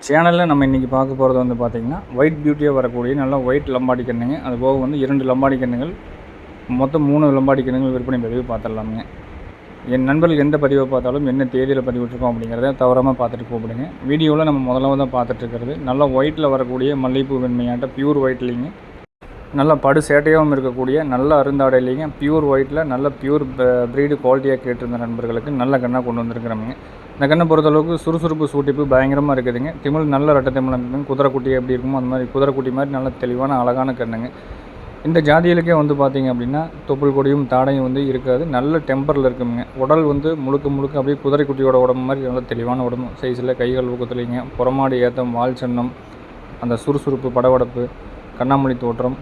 சேனலில் நம்ம இன்றைக்கி பார்க்க போகிறது வந்து பார்த்திங்கன்னா ஒயிட் பியூட்டியாக வரக்கூடிய நல்லா ஒயிட் லம்பாடி கண்ணுங்க. அது போக வந்து 2 லம்பாடி கண்ணுகள், மொத்தம் 3 லம்பாடி கண்ணுகள் விற்பனை பதிவு பார்த்துடலாமுங்க. என் நண்பர்கள் எந்த பதிவை பார்த்தாலும் என்ன தேதியில் பதிவிட்டிருக்கோம் அப்படிங்கிறத தவறாமல் பார்த்துட்டு கூப்பிடுங்க. வீடியோவில் நம்ம முதல்ல பார்த்துட்ருக்கிறது நல்லா ஒயிட்டில் வரக்கூடிய மல்லிகைப்பூ வெண்மையாட்ட பியூர் ஒயிட்லிங்க. நல்லா படு சேட்டையாகவும் இருக்கக்கூடிய நல்ல அருந்தாடை இல்லைங்க. பியூர் ஒயிட்டில் நல்ல பியூர் ப்ரீடு குவாலிட்டியாக கேட்டிருந்த நண்பர்களுக்கு நல்ல கண்ணாக கொண்டு வந்திருக்கிறோமுங்க. இந்த கண்ணை பொறுத்தளவுக்கு சுறுசுறுப்பு சூட்டிப்பு பயங்கரமாக இருக்குதுங்க. திமிழ் நல்ல ரெட்டை திமிழ் இருக்குதுங்க. குதிரைக்குட்டி எப்படி இருக்குமோ அந்த மாதிரி குதிரைக்குட்டி மாதிரி நல்ல தெளிவான அழகான கண்ணுங்க. இந்த ஜாதியிலுக்கே வந்து பார்த்திங்க அப்படின்னா தொப்புள் கொடியும் தாடையும் வந்து இருக்காது. நல்ல டெம்பரில் இருக்குங்க. உடல் வந்து முழுக்க அப்படியே குதிரைக்குட்டியோட உடம்பு மாதிரி நல்ல தெளிவான உடம்பு சைஸில், கைகள் ஊக்கத்துலைங்க, புறமாடி ஏத்தம், வால் சன்னம், அந்த சுறுசுறுப்பு, படபடப்பு, கண்ணாமொழி தோற்றம்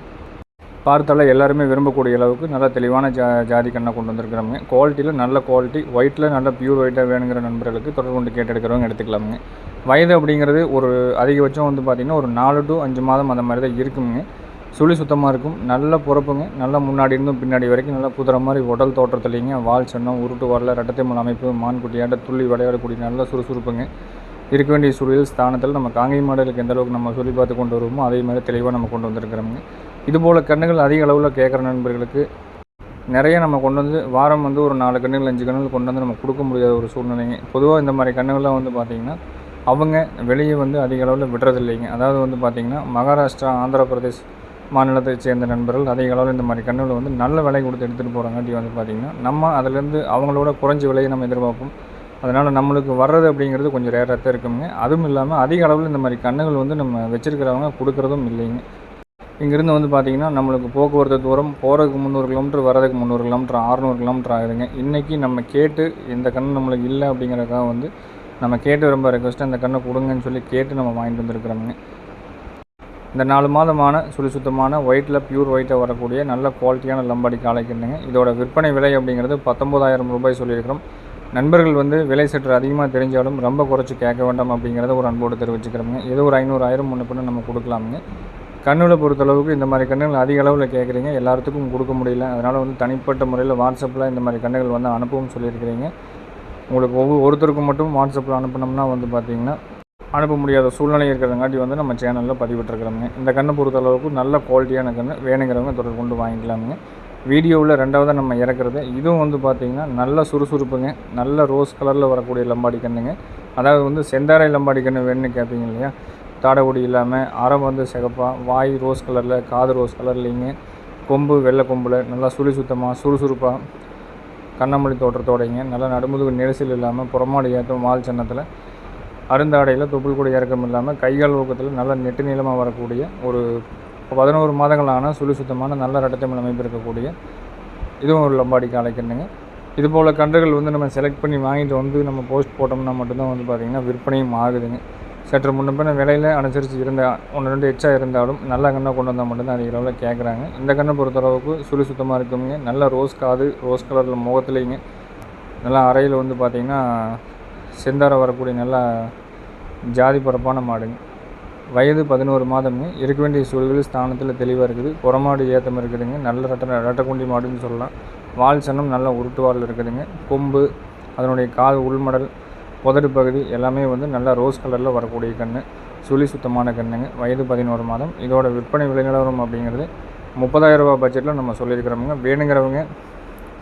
பார்த்தால எல்லாருமே விரும்பக்கூடிய அளவுக்கு நல்ல தெளிவான ஜாதி கண்ணை கொண்டு வந்திருக்கிறோங்க. குவாலிட்டியில் நல்ல குவாலிட்டி, ஒயிட்டில் நல்ல பியூர் ஒயிட்டாக வேணுங்கிற நண்பர்களுக்கு தொடர்பு கொண்டு கேட்டெடுக்கிறவங்க எடுத்துக்கலாமுங்க. வயது அப்படிங்கிறது ஒரு அதிகபட்சம் வந்து பார்த்திங்கன்னா ஒரு 4 to 5 மாதம் அந்த மாதிரி தான் இருக்குங்க. சுழி சுத்தமாக இருக்கும். நல்ல பொறுப்புங்க. நல்லா முன்னாடி இருந்தும் பின்னாடி வரைக்கும் நல்லா குதிரை மாதிரி உடல் தோற்றத்துலேங்க. வால் சன்னம், உருட்டு வரல, ரெட்டத்தைமல் அமைப்பு, மான்குட்டியாட்ட துள்ளி விளையாடக்கூடிய நல்ல சுறுசுறுப்புங்க. இருக்க வேண்டிய சூழல் ஸ்தானத்தில் நம்ம காங்கை மாடலுக்கு எந்த அளவுக்கு நம்ம சொல்லி பார்த்து கொண்டு வருவோமோ அதே மாதிரி தெளிவாக நம்ம கொண்டு வந்திருக்கிறோங்க. இதுபோல் கண்ணுகள் அதிக அளவில் கேட்குற நண்பர்களுக்கு நிறைய நம்ம கொண்டு வந்து வாரம் வந்து ஒரு 4 கண்ணுகள் 5 கண்ணுகள் கொண்டு வந்து நம்ம கொடுக்க முடியாத ஒரு சூழ்நிலைங்க. பொதுவாக இந்த மாதிரி கண்ணுகள்லாம் வந்து பார்த்திங்கன்னா அவங்க வெளியே வந்து அதிக அளவில் விடுறதில்லைங்க. அதாவது வந்து பார்த்திங்கன்னா மகாராஷ்டிரா, ஆந்திர பிரதேஷ் மாநிலத்தை சேர்ந்த நண்பர்கள் அதிக அளவில் இந்த மாதிரி கண்ணுகளை வந்து நல்ல விலை கொடுத்து எடுத்துகிட்டு போகிறாங்காட்டி வந்து பார்த்திங்கன்னா நம்ம அதிலேருந்து அவங்களோட குறைஞ்ச விலையை நம்ம எதிர்பார்ப்போம். அதனால் நம்மளுக்கு வர்றது அப்படிங்கிறது கொஞ்சம் ரேராக தான் இருக்குங்க. அதுவும் இல்லாமல் அதிக அளவில் இந்த மாதிரி கண்ணுகள் வந்து நம்ம வச்சுருக்கிறவங்க கொடுக்குறதும் இல்லைங்க. இங்கேருந்து வந்து பார்த்திங்கன்னா நம்மளுக்கு போக்குவரத்து தூரம் போகிறதுக்கு 300 கிலோமீட்டர், வரதுக்கு 300 கிலோமீட்டர், 600 கிலோமீட்டர் ஆகுதுங்க. இன்றைக்கி நம்ம கேட்டு இந்த கண் நம்மளுக்கு இல்லை அப்படிங்கிறதுக்காக வந்து நம்ம கேட்டு ரொம்ப ரெக்வஸ்ட்டாக இந்த கண்ணை கொடுங்கன்னு சொல்லி கேட்டு நம்ம வாங்கிட்டு வந்துருக்குறோமுங்க. இந்த 4 மாதமான சுழி சுத்தமான ஒயிட்டில் பியூர் ஒயிட்டாக வரக்கூடிய நல்ல குவாலிட்டியான லம்பாடி காளைக்கண்ணுங்க. இதோட விற்பனை விலை அப்படிங்கிறது 19,000 ரூபாய் சொல்லியிருக்கிறோம். நண்பர்கள் வந்து விலை சற்று அதிகமாக தெரிஞ்சாலும் ரொம்ப குறைச்சி கேட்க வேண்டாம் அப்படிங்கிறத ஒரு அன்போடு தெரிவிச்சுக்கிறோங்க. ஏதோ ஒரு 500, 1000 முன்ன பின்ன நம்ம கொடுக்கலாமுங்க. கண்ணில் பொறுத்தளவுக்கு இந்த மாதிரி கண்ணுகள் அதிக அளவில் கேட்குறீங்க, எல்லாத்துக்கும் கொடுக்க முடியல. அதனால் வந்து தனிப்பட்ட முறையில் வாட்ஸ்அப்பில் இந்த மாதிரி கண்ணுகள் வந்து அனுப்பவும் சொல்லியிருக்கிறீங்க. உங்களுக்கு ஒருத்தருக்கும் மட்டும் வாட்ஸ்அப்பில் அனுப்பினோம்னா வந்து பார்த்திங்கன்னா அனுப்ப முடியாத சூழ்நிலை இருக்கிறங்காட்டி வந்து நம்ம சேனலில் பதிவிட்டுருக்குறோங்க. இந்த கண்ணை பொறுத்தளவுக்கு நல்ல குவாலிட்டியான கண்ணு வேணுங்கிறவங்க தொடர்பு கொண்டு வாங்கிக்கலாமுங்க. வீடியோவில் 2வதாக நம்ம இறக்குறது இதுவும் வந்து பார்த்திங்கன்னா நல்ல சுறுசுறுப்புங்க. நல்ல ரோஸ் கலரில் வரக்கூடிய லம்பாடி கண்ணுங்க. அதாவது வந்து செந்தாரை லம்பாடி கண்ணு வேணும்னு கேட்பீங்க இல்லையா, தாடைக்குடி இல்லாமல் அறம் வந்து சிகப்பாக, வாய் ரோஸ் கலரில், காது ரோஸ் கலர்லிங்க, கொம்பு வெள்ளை கொம்பில் நல்லா சுழி சுத்தமாக சுறுசுறுப்பாக கண்ணாமொழி தோற்றத்தோடைங்க, நல்லா நடுமுதுகு நெரிசல் இல்லாமல் புறமாடி ஏற்றம், வால் சன்னத்தில் அருந்தாடையில் தொப்புள் கூட இறக்கம் இல்லாமல் கைகால் ஊக்கத்தில் நல்ல நெட்டு நீளமாக வரக்கூடிய ஒரு 11 மாதங்களான சுழி சுத்தமான நல்ல ரெட்டத்தமிழ் அமைப்பு இருக்கக்கூடிய இதுவும் ஒரு லம்பாடி காளைக்கண்ணுங்க. இதுபோல் கன்றுகள் வந்து நம்ம செலக்ட் பண்ணி வாங்கிட்டு வந்து நம்ம போஸ்ட் போட்டோம்னா மட்டும்தான் வந்து பார்த்திங்கன்னா விற்பனையும் ஆகுதுங்க. சற்று முன்னப்பின விலையில் அனுசரித்து இருந்தால் 1-2 எச்சா இருந்தாலும் நல்ல கண்ணை கொண்டு வந்தால் மட்டும்தான் அதிக அளவில் கேட்குறாங்க. இந்த கண்ணை பொறுத்தளவுக்கு சுழி சுத்தமாக இருக்குங்க. நல்ல ரோஸ் காது, ரோஸ் கலரில் முகத்துலேங்க, நல்லா அறையில் வந்து பார்த்திங்கன்னா செந்தார வரக்கூடிய நல்ல ஜாதி பரப்பான மாடுங்க. வயது 11 மாதம்ங்க. இருக்க வேண்டிய சூழல்கள் ஸ்தானத்தில் தெளிவாக இருக்குது. புறமாடு ஏத்தம் இருக்குதுங்க. நல்ல ரெட்டைக்குண்டி மாடுன்னு சொல்லலாம். வால் சன்னம் நல்ல உருட்டு வால் இருக்குதுங்க. கொம்பு, அதனுடைய காது உள்மடல், உதடு பகுதி எல்லாமே வந்து நல்ல ரோஸ் கலரில் வரக்கூடிய கன்று. சுழி சுத்தமான கண்ணுங்க. வயது 11 மாதம். இதோட விற்பனை விலை நிலவரம் அப்படிங்கிறது 30,000 ரூபா பட்ஜெட்டில் நம்ம சொல்லியிருக்கிறோமுங்க. வேணுங்கிறவங்க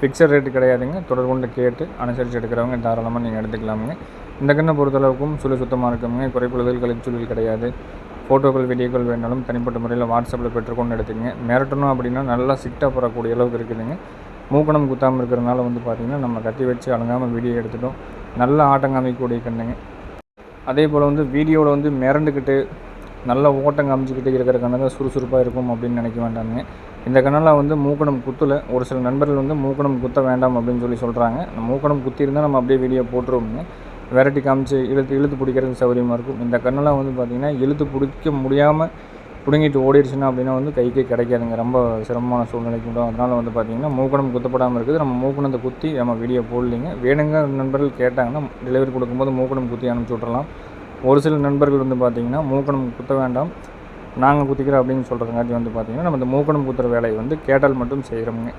ஃபிக்ஸட் ரேட்டு கிடையாதுங்க. தொடர்பு கொண்டு கேட்டு அனுசரித்து எடுக்கிறவங்க தாராளமாக நீங்கள் எடுத்துக்கலாமுங்க. இந்த கண்ணை பொறுத்தளவுக்கும் சுழி சுத்தமாக இருக்குங்க. குறைப்புழுதல், கழிச்சொல்கள் கிடையாது. ஃபோட்டோக்கள், வீடியோக்கள் வேணாலும் தனிப்பட்ட முறையில் வாட்ஸ்அப்பில் பெற்றுக்கொண்டு எடுத்துக்கங்க. மிரட்டணும் அப்படின்னா நல்லா சிட்டாக போகக்கூடிய அளவுக்கு இருக்குதுங்க. மூக்கணம் குத்தாமல் இருக்கிறதுனால வந்து பார்த்திங்கன்னா நம்ம கத்தி வச்சு அடங்காமல் வீடியோ எடுத்துட்டோம். நல்ல ஆட்டம் காமிக்கக்கூடிய கண்ணுங்க. அதே போல் வந்து வீடியோவில் வந்து மிரண்டுக்கிட்டு நல்ல ஓட்டம் காமிச்சிக்கிட்டு இருக்கிற கண்ணை தான் சுறுசுறுப்பாக இருக்கும் அப்படின்னு நினைக்க வேண்டாமுங்க. இந்த கண்ணெல்லாம் வந்து மூக்கணம் குத்தில் ஒரு சில நண்பர்கள் வந்து மூக்கணம் குத்த வேண்டாம் அப்படின்னு சொல்லி சொல்கிறாங்க. மூக்கணம் குத்தி இருந்தால் நம்ம அப்படியே வீடியோ போட்டுருவோங்க. வெரைட்டி காமிச்சு இழுத்து பிடிக்கிறதுக்கு சௌகரியமாக இருக்கும். இந்த கண்ணெல்லாம் வந்து பார்த்திங்கன்னா இழுத்து பிடிக்க முடியாமல் பிடுங்கிட்டு ஓடிடுச்சுன்னா அப்படின்னா வந்து கைக்கே கிடைக்காதுங்க. ரொம்ப சிரமமான சூழ்நிலைக்கு உண்டும். அதனால் வந்து பார்த்திங்கன்னா மூக்கணம் குத்தப்படாமல் இருக்குது. நம்ம மூக்கணத்தை குத்தி நம்ம வீடியோ போடலிங்க. வேணுங்க நண்பர்கள் கேட்டாங்கன்னா டெலிவரி கொடுக்கும்போது மூக்கணம் குத்தி அனுப்பிச்சி விட்றலாம். ஒரு சில நண்பர்கள் வந்து பார்த்திங்கன்னா மூக்கணம் குத்த வேண்டாம், நாங்கள் குத்திக்கிறோம் அப்படின்னு சொல்கிறதுங்காட்டி வந்து பார்த்திங்கன்னா நம்ம இந்த மூக்கணம் குத்துற வேலையை வந்து கேட்டால் மட்டும் செய்கிறோமுங்க.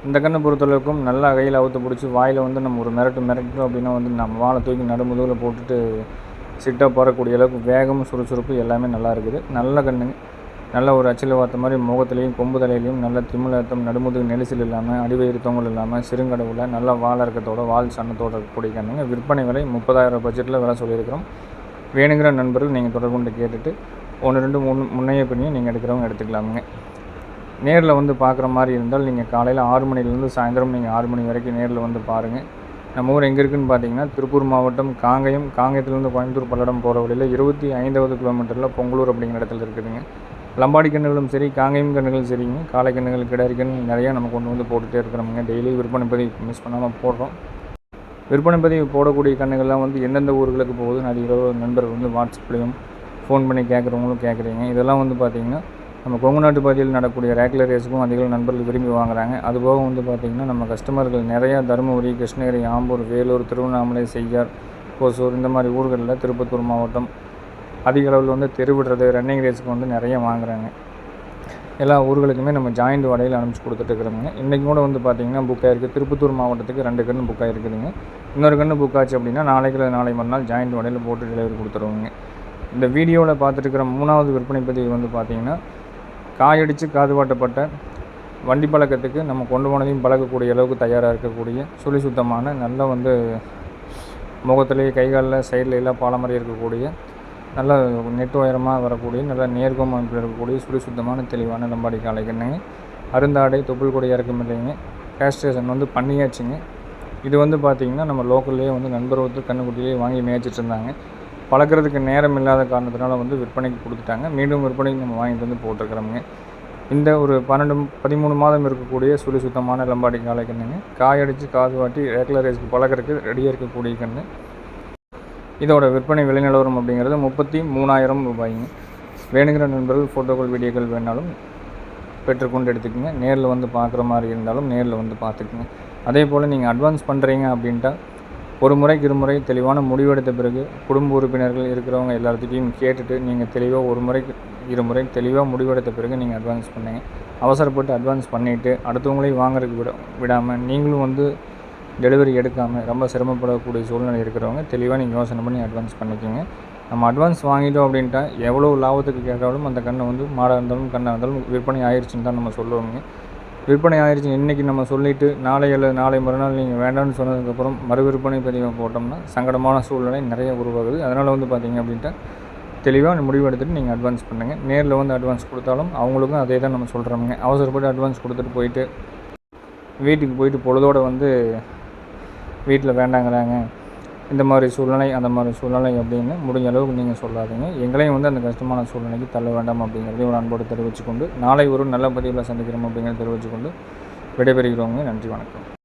இந்த கண்ணை பொறுத்தளவுக்கும் நல்லா கையில் அவுத்து பிடிச்சி வாயில் வந்து நம்ம ஒரு மிரட்டணும் அப்படின்னா வந்து நம்ம வாழை தூக்கி நடுமுதுகில் போட்டுட்டு சிட்டாக போகக்கூடிய அளவுக்கு வேகம், சுறுசுறுப்பு எல்லாமே நல்லா இருக்குது. நல்ல கண்ணுங்க. நல்ல ஒரு அச்சில் வார்த்த மாதிரி முகத்துலேயும் கொம்பு தலையிலையும் நல்ல திமிழத்தம், நடுமுதுகு நெரிசல் இல்லாமல், அடிவயிறு தொங்கல் இல்லாமல், சிறுங்கடவுல நல்ல வால் இறக்கத்தோட வால் சன்னத்தோடு இருக்கக்கூடிய கண்ணுங்க. விற்பனை விலை 30,000 பட்ஜெட்டில் விலை சொல்லியிருக்கிறோம். வேணுங்கிற நண்பர்கள் நீங்கள் தொடர்பு கொண்டு கேட்டுட்டு 1, 2 முன்னைய பின்னையும் நீங்கள் எடுக்கிறவங்க எடுத்துக்கலாமுங்க. நேரில் வந்து பார்க்குற மாதிரி இருந்தால் நீங்கள் காலையில் 6 மணிலேருந்து சாயந்தரம் நீங்கள் 6 மணி வரைக்கும் நேரில் வந்து பாருங்கள். நம்ம ஊர் எங்கே இருக்குதுன்னு பார்த்தீங்கன்னா, திருப்பூர் மாவட்டம் காங்கேயத்துலேருந்து கோயம்புத்தூர் பல்லடம் போகிற வழியில் 25வது கிலோமீட்டரில் பொங்கலூர் அப்படிங்கிற இடத்துல இருக்குதுங்க. லம்பாடி கன்றுகளும் சரி, காங்கேயம் கன்றுகளும் சரிங்க, காளை கன்றுகள், கிடாரி கன்று நிறையா நம்ம கொண்டு வந்து போட்டுகிட்டே இருக்கிறோமுங்க. டெய்லி விற்பனை பதிவு மிஸ் பண்ணாமல் போடுறோம். விற்பனை பதிவு போடக்கூடிய கன்றுகள்லாம் வந்து எந்தெந்த ஊர்களுக்கு போகுதுன்னு அதிக நண்பர்கள் வந்து வாட்ஸ்அப்லேயும் ஃபோன் பண்ணி கேட்குறவங்களும் கேட்குறீங்க. இதெல்லாம் வந்து பார்த்திங்கன்னா நம்ம கொங்கு நாட்டு பகுதியில் நடக்கக்கூடிய ரேக்லர் ரேஸுக்கும் அதிக நண்பர்கள் விரும்பி வாங்குறாங்க. அதுபோக வந்து பார்த்திங்கன்னா நம்ம கஸ்டமர்கள் நிறையா தருமபுரி, கிருஷ்ணகிரி, ஆம்பூர், வேலூர், திருவண்ணாமலை, செய்யார், ஓசூர் இந்த மாதிரி ஊர்களில், திருப்பத்தூர் மாவட்டம் அதிக அளவில் வந்து தெருவிடுறது, ரன்னிங் ரேஸுக்கு வந்து நிறைய வாங்குறாங்க. எல்லா ஊர்களுக்குமே நம்ம ஜாயிண்ட் வடையில் அனுப்பிச்சி கொடுத்துட்ருக்குறோங்க. இன்றைக்கி கூட வந்து பார்த்திங்கன்னா புக் ஆகிருக்கு. திருப்பத்தூர் மாவட்டத்துக்கு 2 கன்று புக் ஆகிருக்குதுங்க. இன்னொரு கன்று புக் ஆச்சு அப்படின்னா நாளைக்கு நாளை மறுநாள் ஜாயிண்ட் வடையில் போட்டு டெலிவரி கொடுத்துருவோங்க. இந்த வீடியோவில் பார்த்துட்டுருக்கிற 3வது விற்பனை பதிவு வந்து பார்த்திங்கன்னா, காயடித்து காதுவாட்டப்பட்ட வண்டி பழக்கத்துக்கு நம்ம கொண்டு போனதையும் பழக்கக்கூடிய அளவுக்கு தயாராக இருக்கக்கூடிய சுழி சுத்தமான நல்ல வந்து முகத்துலேயே கைகாலில் சைடில் எல்லாம் பாலமறை இருக்கக்கூடிய நல்ல நெட்டு உயரமாக வரக்கூடிய நல்ல நேர்கோம் அமைப்பில் இருக்கக்கூடிய சுழி சுத்தமான தெளிவான லம்பாடி காளை கண்ணுங்க. அருந்தாடை தொப்புள் கொடி இறக்கம் இல்லைங்க. கேஸ்ட்ரேஷன் வந்து பண்ணியாச்சுங்க. இது வந்து பார்த்திங்கன்னா நம்ம லோக்கல்லேயே வந்து நண்பர் ஒருத்தர் கண்ணுக்குட்டிலேயே வாங்கி மேய்ச்சிட்டு இருந்தாங்க. பழக்கிறதுக்கு நேரம் இல்லாத காரணத்தினால வந்து விற்பனைக்கு கொடுத்துட்டாங்க. மீண்டும் விற்பனைக்கு நம்ம வாங்கிட்டு வந்து போட்டிருக்கிறோமுங்க. இந்த ஒரு 13 மாதம் இருக்கக்கூடிய சுழி சுத்தமான லம்பாடி காளை கண்ணுங்க. காயடித்து காது வாட்டி ரேக்லர் ரேஸ்க்கு பழக்கிறதுக்கு ரெடியாக இருக்கக்கூடிய கன்று. இதோட விற்பனை விலை நிலவரம் அப்படிங்கிறது 33,000 ரூபாய்ங்க. வேணுங்கிற நண்பர்கள் ஃபோட்டோக்கள், வீடியோக்கள் வேணாலும் பெற்றுக்கொண்டு எடுத்துக்கோங்க. நேரில் வந்து பார்க்குற மாதிரி இருந்தாலும் நேரில் வந்து பார்த்துக்குங்க. அதே போல் நீங்கள் அட்வான்ஸ் பண்ணுறீங்க அப்படின்ட்டா ஒரு முறைக்கு இருமுறை தெளிவான முடிவெடுத்த பிறகு குடும்ப உறுப்பினர்கள் இருக்கிறவங்க எல்லாத்துட்டையும் கேட்டுட்டு நீங்கள் தெளிவாக ஒரு முறைக்கு இருமுறை தெளிவாக முடிவெடுத்த பிறகு நீங்கள் அட்வான்ஸ் பண்ணுங்கள். அவசரப்பட்டு அட்வான்ஸ் பண்ணிவிட்டு அடுத்தவங்களையும் வாங்குறதுக்கு விடாமல் நீங்களும் வந்து டெலிவரி எடுக்காமல் ரொம்ப சிரமப்படக்கூடிய சூழ்நிலை இருக்கிறவங்க தெளிவாக நீங்கள் யோசனை பண்ணி அட்வான்ஸ் பண்ணிக்கோங்க. நம்ம அட்வான்ஸ் வாங்கிட்டோம் அப்படின்ட்டா எவ்வளோ லாபத்துக்கு கேட்டாலும் அந்த கண்ணை வந்து மாடாக இருந்தாலும் கண்ணாக இருந்தாலும் விற்பனை ஆயிடுச்சுன்னு தான் நம்ம சொல்லுவோங்க. விற்பனை ஆயிடுச்சு இன்றைக்கி நம்ம சொல்லிவிட்டு நாளை மறுநாள் நீங்கள் வேண்டாம்னு சொன்னதுக்கப்புறம் மறு விற்பனை பதிவை போட்டோம்னா சங்கடமான சூழ்நிலை நிறைய உருவாகுது. அதனால் வந்து பார்த்திங்க அப்படின்ட்டா தெளிவாக முடிவு எடுத்துகிட்டு நீங்கள் அட்வான்ஸ் பண்ணுங்கள். நேரில் வந்து அட்வான்ஸ் கொடுத்தாலும் அவங்களுக்கும் அதே தான் நம்ம சொல்கிறோமுங்க. அவசரப்பட்டு அட்வான்ஸ் கொடுத்துட்டு போயிட்டு வீட்டுக்கு போயிட்டு பொழுதோடு வந்து வீட்டில் வேண்டாங்கிறாங்க, இந்த மாதிரி சூழ்நிலை அந்த மாதிரி சூழ்நிலை அப்படின்னு முடிஞ்ச அளவுக்கு நீங்கள் சொல்லாதீங்க. எங்களையும் வந்து அந்த கஷ்டமான சூழ்நிலைக்கு தள்ள வேண்டாம் அப்படிங்கிறதையும் ஒரு அன்போடு தெரிவித்துக்கொண்டு நாளை ஒரு நல்ல பதிவில் சந்திக்கிறோம் அப்படிங்கிறத தெரிவித்துக்கொண்டு விடைபெறுகிறோங்க. நன்றி, வணக்கம்.